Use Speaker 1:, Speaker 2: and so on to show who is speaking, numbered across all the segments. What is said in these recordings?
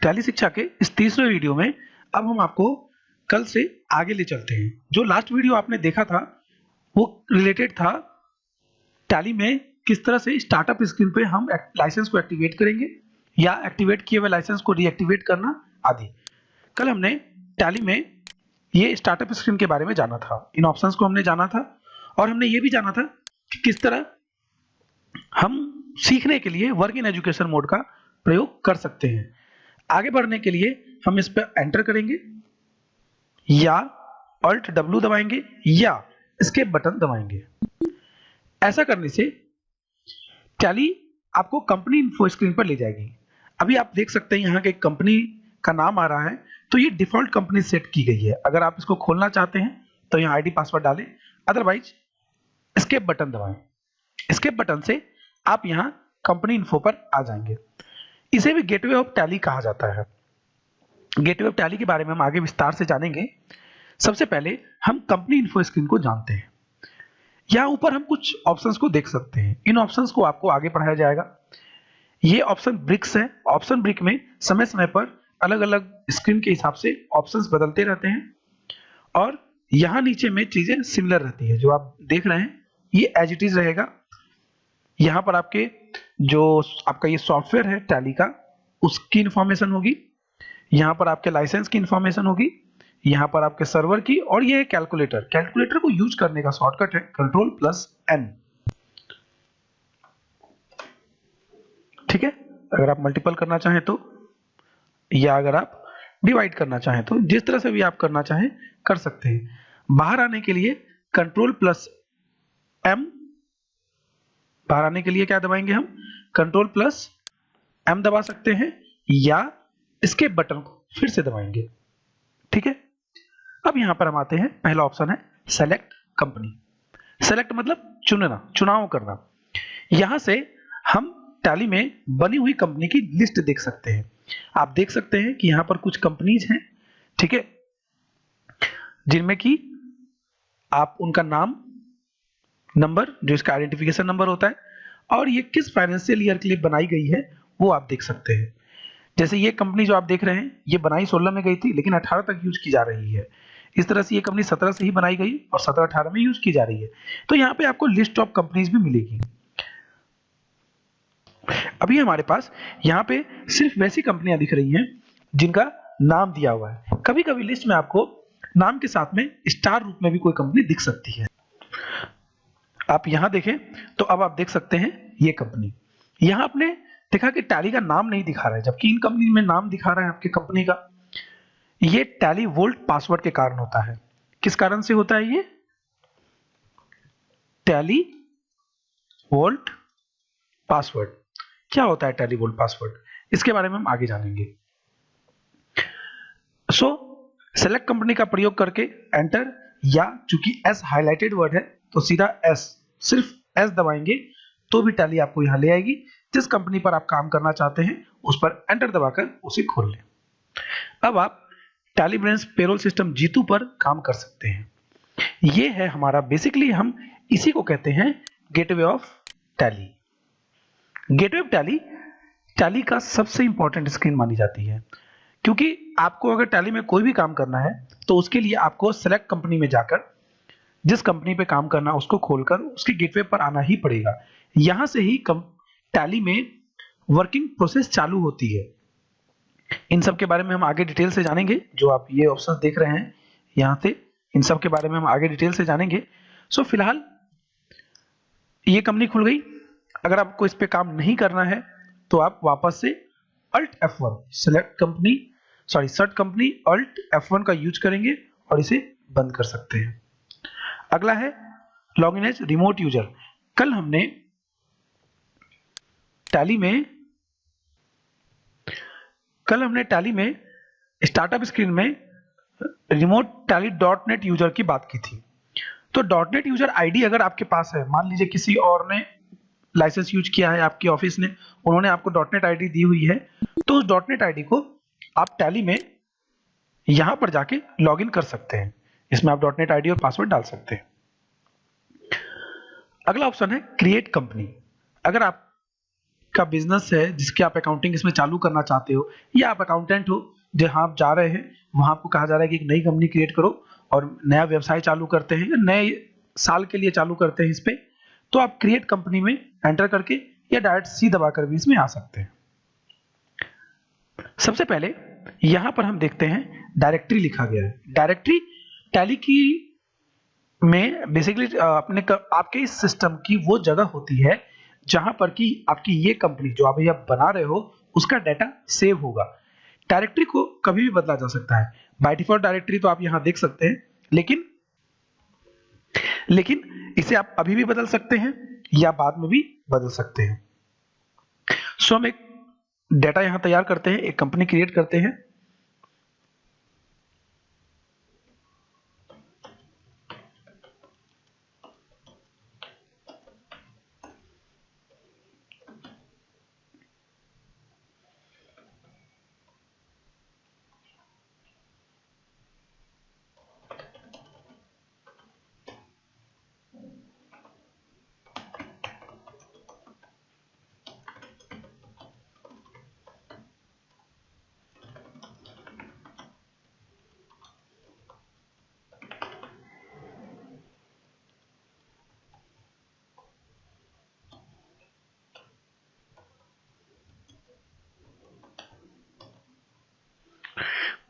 Speaker 1: Tally शिक्षा के इस तीसरे वीडियो में अब हम आपको कल से आगे ले चलते हैं। जो लास्ट वीडियो आपने देखा था वो रिलेटेड था टैली में किस तरह से स्टार्टअप स्क्रीन पे हम लाइसेंस को एक्टिवेट करेंगे या एक्टिवेट किए हुए लाइसेंस को रीएक्टिवेट करना आदि। कल हमने टैली में ये स्टार्टअप स्क्रीन के बारे में जाना था, इन ऑप्शंस को हमने जाना था और हमने ये भी जाना था कि किस तरह हम सीखने के लिए वर्क इन एजुकेशन मोड का प्रयोग कर सकते हैं। आगे बढ़ने के लिए हम इस पर एंटर करेंगे या Alt W दबाएंगे या एस्केप बटन दबाएंगे। ऐसा करने से टैली आपको कंपनी इन्फो स्क्रीन पर ले जाएगी। अभी आप देख सकते हैं यहाँ के कंपनी का नाम आ रहा है, तो ये डिफॉल्ट कंपनी सेट की गई है। अगर आप इसको खोलना चाहते हैं तो यहाँ आईडी पासवर्ड डालें, अदरवाइज एस्केप बटन दबाएं। एस्केप बटन से आप यहाँ कंपनी इन्फो पर आ जाएंगे। इसे भी गेटवे ऑफ टैली कहा जाता है। गेटवे ऑफ टैली के बारे में हम आगे विस्तार से जानेंगे। सबसे पहले हम कंपनी इन्फो स्क्रीन को जानते हैं। यहाँ ऊपर हम कुछ ऑप्शंस को देख सकते हैं। इन ऑप्शंस को आपको आगे पढ़ाया जाएगा। ये ऑप्शन ब्रिक्स है। ऑप्शन ब्रिक में समय समय पर अलग अलग स्क्रीन के हिसाब से ऑप्शंस बदलते रहते हैं और यहाँ नीचे में चीजें सिमिलर रहती है। जो आप देख रहे हैं ये एज इट इज रहेगा। यहाँ पर आपके जो आपका ये सॉफ्टवेयर है टैली का, उसकी इंफॉर्मेशन होगी। यहाँ पर आपके लाइसेंस की इंफॉर्मेशन होगी। यहाँ पर आपके सर्वर की, और ये है कैलकुलेटर। कैलकुलेटर को यूज करने का शॉर्टकट है Ctrl+N। ठीक है, अगर आप मल्टीपल करना चाहें तो, या अगर आप डिवाइड करना चाहें तो, जिस तरह से भी आप करना चाहें कर सकते हैं। बाहर आने के लिए Ctrl+M, बाहर आने के लिए क्या दबाएंगे हम? Ctrl+M दबा सकते हैं या एस्केप बटन को फिर से दबाएंगे। ठीक है, अब यहां पर हम आते हैं। पहला ऑप्शन है सेलेक्ट कंपनी। सेलेक्ट मतलब चुनना, चुनाव करना। यहां से हम टैली में बनी हुई कंपनी की लिस्ट देख सकते हैं। आप देख सकते हैं कि यहां पर कुछ कंपनीज हैं, ठीक है, जिनमें कि आप उनका नाम, नंबर, जो इसका आइडेंटिफिकेशन नंबर होता है, और ये किस फाइनेंशियल ईयर के लिए बनाई गई है वो आप देख सकते हैं। जैसे ये कंपनी जो आप देख रहे हैं ये बनाई 16 में गई थी लेकिन 18 तक यूज की जा रही है। इस तरह से ये कंपनी 17 से ही बनाई गई और 17-18 में यूज की जा रही है। तो यहाँ पे आपको लिस्ट ऑफ कंपनीज भी मिलेगी। अभी हमारे पास यहाँ पे सिर्फ वैसी कंपनियां दिख रही हैं जिनका नाम दिया हुआ है। कभी कभी लिस्ट में आपको नाम के साथ में स्टार रूप में भी कोई कंपनी दिख सकती है। आप यहां देखें तो अब आप देख सकते हैं ये कंपनी। यहां आपने देखा कि टैली का नाम नहीं दिखा रहा है, जबकि इन कंपनी में नाम दिखा रहा है आपकी कंपनी का। ये टैली वोल्ट पासवर्ड के कारण होता है। किस कारण से होता है ये? Tally volt password. क्या होता है टैली वोल्ट पासवर्ड? इसके बारे में हम आगे जानेंगे। सेलेक्ट कंपनी का प्रयोग करके एंटर, या चूंकि एस हाईलाइटेड वर्ड है तो सीधा एस, सिर्फ एस दबाएंगे तो भी टैली आपको यहां ले आएगी। जिस कंपनी पर आप काम करना चाहते हैं उस पर एंटर दबाकर उसे खोल लें। अब आप टैली ब्रेंच पेरोल सिस्टम जीतू पर काम कर सकते हैं। ये है हमारा, बेसिकली हम इसी को कहते हैं gateway of tally. Gateway of tally tally का सबसे इंपॉर्टेंट स्क्रीन मानी जाती है, क्योंकि आपको अगर टैली में कोई भी काम करना है तो उसके लिए आपको सेलेक्ट कंपनी में जाकर जिस कंपनी पे काम करना उसको खोलकर उसके गेटवे पर आना ही पड़ेगा। यहां से ही टैली में वर्किंग प्रोसेस चालू होती है। इन सब के बारे में हम आगे डिटेल से जानेंगे। जो आप ये ऑप्शंस देख रहे हैं यहां से, इन सब के बारे में हम आगे डिटेल से जानेंगे। फिलहाल ये कंपनी खुल गई। अगर आपको इस पे काम नहीं करना है तो आप वापस से Alt F1 search company Alt F1 का यूज करेंगे और इसे बंद कर सकते हैं। अगला है लॉगिन एज रिमोट यूजर। कल हमने टैली में स्टार्टअप स्क्रीन में रिमोट टैली .NET यूजर की बात की थी। तो .NET यूजर आईडी अगर आपके पास है, मान लीजिए किसी और ने लाइसेंस यूज किया है आपकी ऑफिस ने, उन्होंने आपको .NET आईडी दी हुई है, तो उस .NET आईडी को आप टैली में यहां पर जाके लॉगिन कर सकते हैं। इसमें आप .NET आईडी और पासवर्ड डाल सकते हैं। अगला ऑप्शन है क्रिएट कंपनी। अगर आप का बिजनेस है जिसके आप अकाउंटिंग इसमें चालू करना चाहते हो, या आप अकाउंटेंट हो जहां आप जा रहे हैं वहां आपको कहा जा रहा है कि एक नई कंपनी क्रिएट करो और नया व्यवसाय चालू करते हैं या नए साल के लिए चालू करते हैं इस पे, तो आप क्रिएट कंपनी में एंटर करके या डायरेक्ट सी दबाकर भी इसमें आ सकते हैं। सबसे पहले यहां पर हम देखते हैं डायरेक्टरी लिखा गया है। डायरेक्टरी टैली की में बेसिकली आपके इस सिस्टम की वो जगह होती है जहां पर कि आपकी ये कंपनी जो आप ये बना रहे हो उसका डाटा सेव होगा। डायरेक्टरी को कभी भी बदला जा सकता है। बाय डिफॉल्ट डायरेक्टरी तो आप यहां देख सकते हैं, लेकिन इसे आप अभी भी बदल सकते हैं या बाद में भी बदल सकते हैं। सो हम एक डाटा यहां तैयार करते हैं, एक कंपनी क्रिएट करते हैं।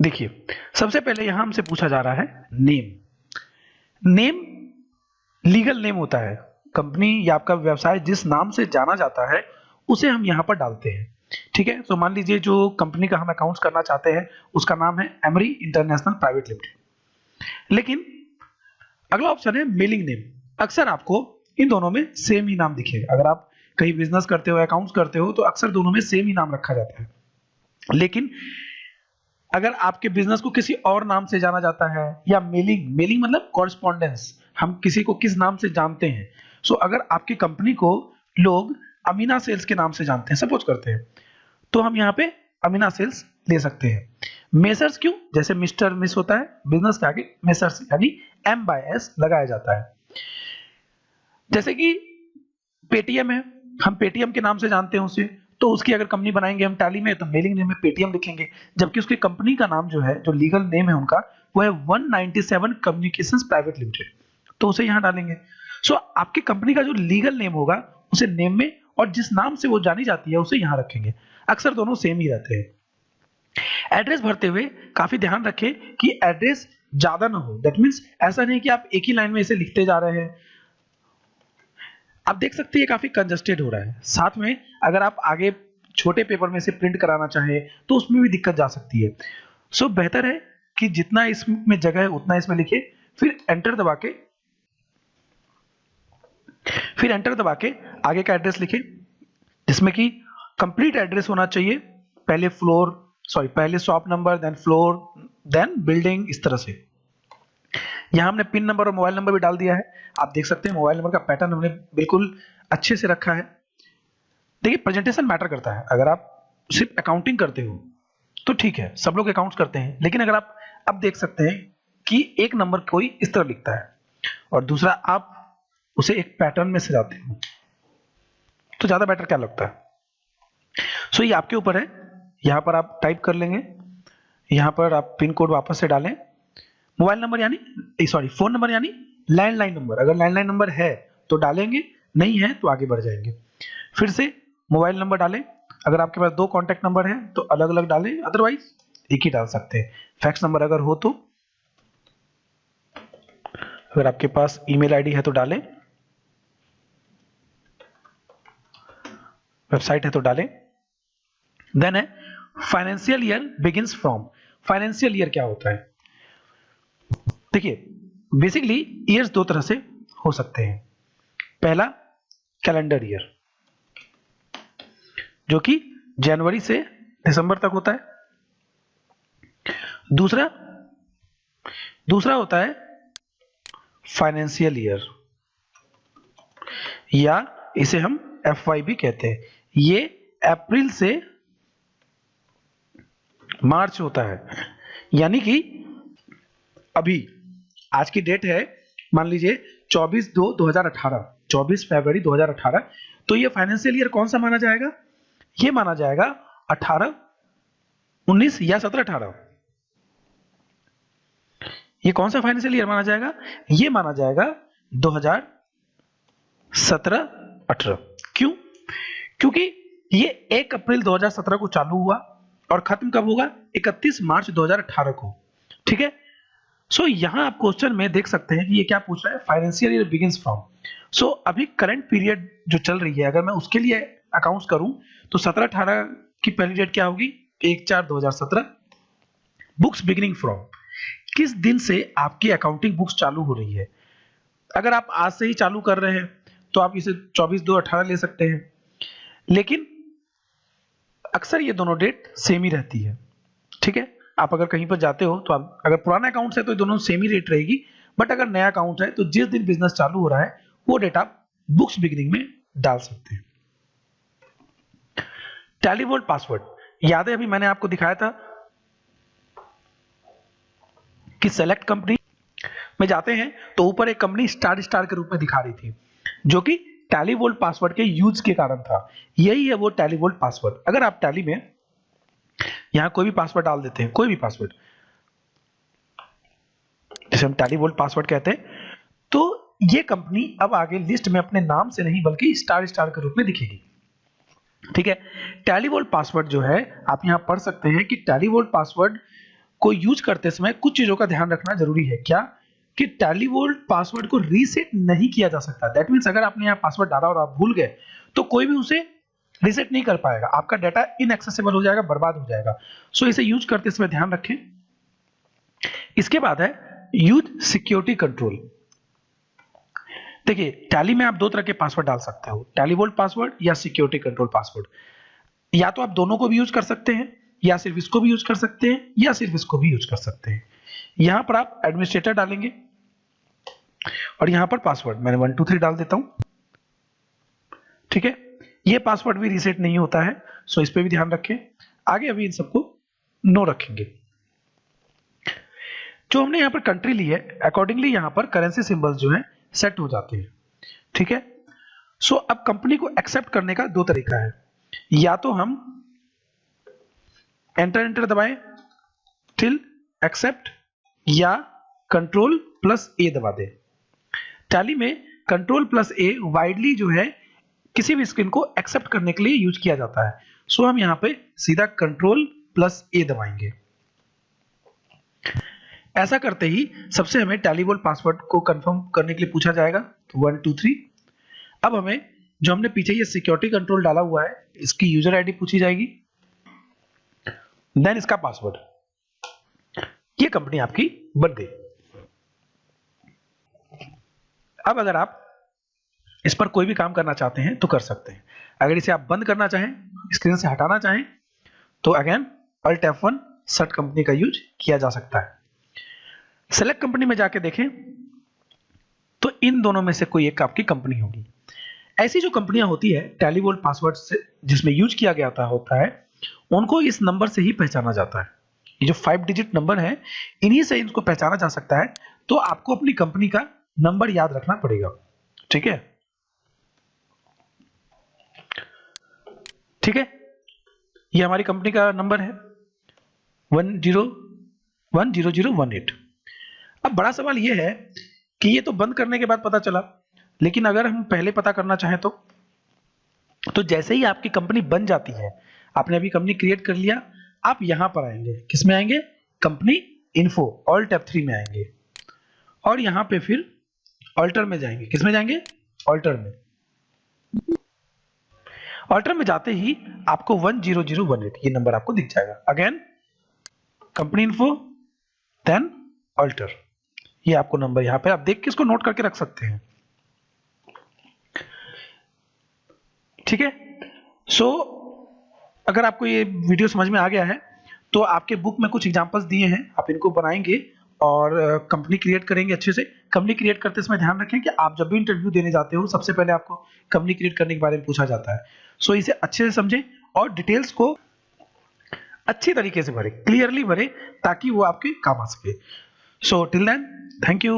Speaker 1: देखिए, सबसे पहले यहां हमसे पूछा जा रहा है नेम। नेम लीगल नेम होता है। कंपनी या आपका व्यवसाय जिस नाम से जाना जाता है उसे हम यहां पर डालते हैं। ठीक है, तो मान लीजिए जो कंपनी का हम अकाउंट्स करना चाहते हैं उसका नाम है एमरी इंटरनेशनल प्राइवेट लिमिटेड। लेकिन अगला ऑप्शन है मेलिंग नेम। अक्सर आपको इन दोनों में सेम ही नाम दिखेगा। अगर आप कहीं बिजनेस करते हो, अकाउंट्स करते हो, तो अक्सर दोनों में सेम ही नाम रखा जाता है। लेकिन अगर आपके बिजनेस को किसी और नाम से जाना जाता है, या मेलिंग मेलिंग मतलब कॉरेस्पॉन्डेंस, हम किसी को किस नाम से जानते हैं। सो अगर आपकी कंपनी को लोग अमीना सेल्स के नाम से जानते हैं, सपोज करते हैं, तो हम यहाँ पे अमीना सेल्स ले सकते हैं। मेसर्स क्यों? जैसे मिस्टर मिस होता है, बिजनेस के आगे मेसर्स यानी M/S लगाया जाता है। जैसे कि पेटीएम है, हम पेटीएम के नाम से जानते हैं उसे, तो उसकी अगर कंपनी बनाएंगे हम टैली में तो मेलिंग नेम में पेटीएम लिखेंगे, जबकि उसकी कंपनी का नाम जो है, जो लीगल नेम है उनका, वो है 197 कम्युनिकेशंस प्राइवेट लिमिटेड, तो उसे यहां डालेंगे। सो आपकी कंपनी का जो लीगल नेम होगा उसे नेम में, और जिस नाम से वो जानी जाती है उसे यहां रखेंगे। अक्सर दोनों सेम ही रहते हैं। एड्रेस भरते हुए काफी ध्यान रखें कि एड्रेस ज्यादा ना हो। दैट मीन्स ऐसा नहीं कि आप एक ही लाइन में इसे लिखते जा रहे हैं। आप देख सकते हैं ये काफी कंजस्टेड हो रहा है। साथ में अगर आप आगे छोटे पेपर में से प्रिंट कराना चाहें तो उसमें भी दिक्कत जा सकती है। सो बेहतर है कि जितना इसमें जगह है उतना इसमें लिखे, फिर एंटर दबा के आगे का एड्रेस लिखे, जिसमें कि कंप्लीट एड्रेस होना चाहिए। पहले shop number, then floor, then building, इस तरह से। यहां हमने पिन नंबर और मोबाइल नंबर भी डाल दिया है। आप देख सकते हैं मोबाइल नंबर का पैटर्न हमने बिल्कुल अच्छे से रखा है। देखिए, प्रेजेंटेशन मैटर करता है। अगर आप सिर्फ अकाउंटिंग करते हो तो ठीक है, सब लोग अकाउंट्स करते हैं, लेकिन अगर आप अब देख सकते हैं कि एक नंबर कोई इस तरह लिखता है और दूसरा आप उसे एक पैटर्न में सजाते हो, तो ज्यादा बेटर क्या लगता है। सो ये आपके ऊपर है। यहां पर आप टाइप कर लेंगे, यहां पर आप पिन कोड वापस से डालें। मोबाइल नंबर यानी फोन नंबर यानी लैंडलाइन नंबर, अगर लैंडलाइन नंबर है तो डालेंगे, नहीं है तो आगे बढ़ जाएंगे। फिर से मोबाइल नंबर डालें। अगर आपके पास 2 कॉन्टैक्ट नंबर है तो अलग अलग डालें, अदरवाइज एक ही डाल सकते हैं। फैक्स नंबर अगर हो तो, अगर आपके पास ईमेल आईडी है तो डालें, वेबसाइट है तो डालें। देन है financial year begins from. Financial year क्या होता है? देखिए, बेसिकली ईयर्स 2 तरह से हो सकते हैं। पहला कैलेंडर ईयर, जो कि जनवरी से दिसंबर तक होता है। दूसरा होता है फाइनेंशियल ईयर, या इसे हम FY भी कहते हैं। ये अप्रैल से मार्च होता है, यानी कि अभी आज की डेट है, मान लीजिए 24 फरवरी 2018, तो ये फाइनेंशियल ईयर कौन सा माना जाएगा? ये माना जाएगा 18, 19 या 17, 18। ये कौन सा फाइनेंशियल ईयर माना जाएगा? ये माना जाएगा 2017-18। क्यों? क्योंकि ये 1 अप्रैल 2017 को चालू हुआ और खत्म कब होगा? 31 मार्च 2018 को। ठीक है। सो यहां आप क्वेश्चन में देख सकते हैं कि ये क्या पूछ रहा है, फाइनेंशियल ईयर बिगिंस फ्रॉम। सो अभी करंट पीरियड जो चल रही है, अगर मैं उसके लिए अकाउंट्स करूं तो 17-18 की पहली डेट क्या होगी? 1/4/2017। बुक्स बिगिनिंग फ्रॉम, किस दिन से आपकी अकाउंटिंग बुक्स चालू हो रही है। अगर आप आज से ही चालू कर रहे हैं तो आप इसे 24/2/18 ले सकते हैं, लेकिन अक्सर ये दोनों डेट सेम ही रहती है। ठीक है। आप अगर कहीं पर जाते हो तो आप अगर पुराना अकाउंट है तो दोनों सेम ही रेट रहेगी, बट अगर नया अकाउंट है तो जिस दिन बिजनेस चालू हो रहा है वो डेट आप बुक्स बिगिनिंग में डाल सकते हैं। टैली वोल्ट पासवर्ड, याद है अभी मैंने आपको दिखाया था कि सेलेक्ट कंपनी में जाते हैं तो ऊपर एक कंपनी स्टार स्टार के रूप में दिखा रही थी, जो कि टैली वोल्ट पासवर्ड के यूज के कारण था। यही है वो टैली वोल्ट पासवर्ड। अगर आप टैली में यहां कोई भी पासवर्ड डाल देते हैं, कोई भी पासवर्ड, जिसे हम टैली वोल्ट पासवर्ड कहते हैं, तो ये कंपनी अब आगे लिस्ट में अपने नाम से नहीं बल्कि स्टार स्टार के रूप में दिखेगी। ठीक है। टैली वोल्ट पासवर्ड जो है आप यहां पढ़ सकते हैं कि टैली वोल्ट पासवर्ड को यूज करते समय कुछ चीजों का ध्यान रखना जरूरी है। क्या? कि टैली वोल्ट पासवर्ड को रीसेट नहीं किया जा सकता। दैट मींस अगर आपने यहां पासवर्ड डाला और आप भूल गए तो कोई भी उसे रीसेट नहीं कर पाएगा, आपका डाटा इनएक्सेसिबल हो जाएगा, बर्बाद हो जाएगा। सो इसे यूज करते समय ध्यान रखें। इसके बाद है यूज सिक्योरिटी कंट्रोल। देखिए टैली में आप दो तरह के पासवर्ड डाल सकते हो, टैली वोल्ट पासवर्ड या सिक्योरिटी कंट्रोल पासवर्ड। या तो आप दोनों को भी यूज कर सकते हैं, या सिर्फ इसको भी यूज कर सकते हैं, या सिर्फ इसको भी यूज कर सकते हैं। यहां पर आप एडमिनिस्ट्रेटर डालेंगे और यहां पर पासवर्ड मैंने 1 2 3 डाल देता हूं। ठीक है। ये पासवर्ड भी रीसेट नहीं होता है, सो इस पे भी ध्यान रखें। आगे अभी इन सबको नो रखेंगे। जो हमने यहां पर कंट्री ली है, अकॉर्डिंगली यहां पर करेंसी सिंबल्स जो है सेट हो जाते हैं। ठीक है। सो अब कंपनी को एक्सेप्ट करने का दो तरीका है, या तो हम एंटर दबाएं टिल एक्सेप्ट, या कंट्रोल+A दबा दें। टैली में कंट्रोल+A वाइडली जो है किसी भी स्क्रीन को एक्सेप्ट करने के लिए यूज किया जाता है। सो हम यहां पे सीधा कंट्रोल+A दबाएंगे। ऐसा करते ही सबसे हमें टैली वोल्ट पासवर्ड को कंफर्म करने के लिए पूछा जाएगा, तो 1 2 3। अब हमें जो हमने पीछे ये सिक्योरिटी कंट्रोल डाला हुआ है इसकी यूजर आईडी पूछी जाएगी, देन इसका पासवर्ड। ये कंपनी आपकी बन गई। अब अगर आप इस पर कोई भी काम करना चाहते हैं तो कर सकते हैं। अगर इसे आप बंद करना चाहें, स्क्रीन से हटाना चाहें, तो again Alt F1 search company का यूज किया जा सकता है। सेलेक्ट कंपनी में जाके देखें तो इन दोनों में से कोई एक आपकी कंपनी होगी। ऐसी जो कंपनियां होती है टैली वोल्ट पासवर्ड से जिसमें यूज किया गया होता है, उनको इस नंबर से ही पहचाना जाता है। ये जो 5 डिजिट नंबर है, इन्हीं से इनको पहचाना जा सकता है। तो आपको अपनी कंपनी का नंबर याद रखना पड़ेगा। ठीक है। ठीक है। ये हमारी कंपनी का नंबर है 10100018। अब बड़ा सवाल ये है कि ये तो बंद करने के बाद पता चला, लेकिन अगर हम पहले पता करना चाहें तो जैसे ही आपकी कंपनी बन जाती है, आपने अभी कंपनी क्रिएट कर लिया, आप यहां पर आएंगे। किसमें आएंगे? कंपनी इन्फो, Alt F3 में आएंगे और यहां पे फिर ऑल्टर में जाएंगे। किसमें जाएंगे? ऑल्टर में। ऑल्टर में जाते ही आपको 10018 ये नंबर आपको दिख जाएगा। Again company info, then alter. ये आपको नंबर यहां पे आप देख के इसको नोट करके रख सकते हैं। ठीक है। सो अगर आपको ये वीडियो समझ में आ गया है तो आपके बुक में कुछ एग्जांपल्स दिए हैं, आप इनको बनाएंगे और कंपनी क्रिएट करेंगे अच्छे से। कंपनी क्रिएट करते समय ध्यान रखें कि आप जब भी इंटरव्यू देने जाते हो सबसे पहले आपको कंपनी क्रिएट करने के बारे में पूछा जाता है। सो इसे अच्छे से समझें और डिटेल्स को अच्छी तरीके से भरें, क्लियरली भरें, ताकि वो आपके काम आ सके। So till then, thank you.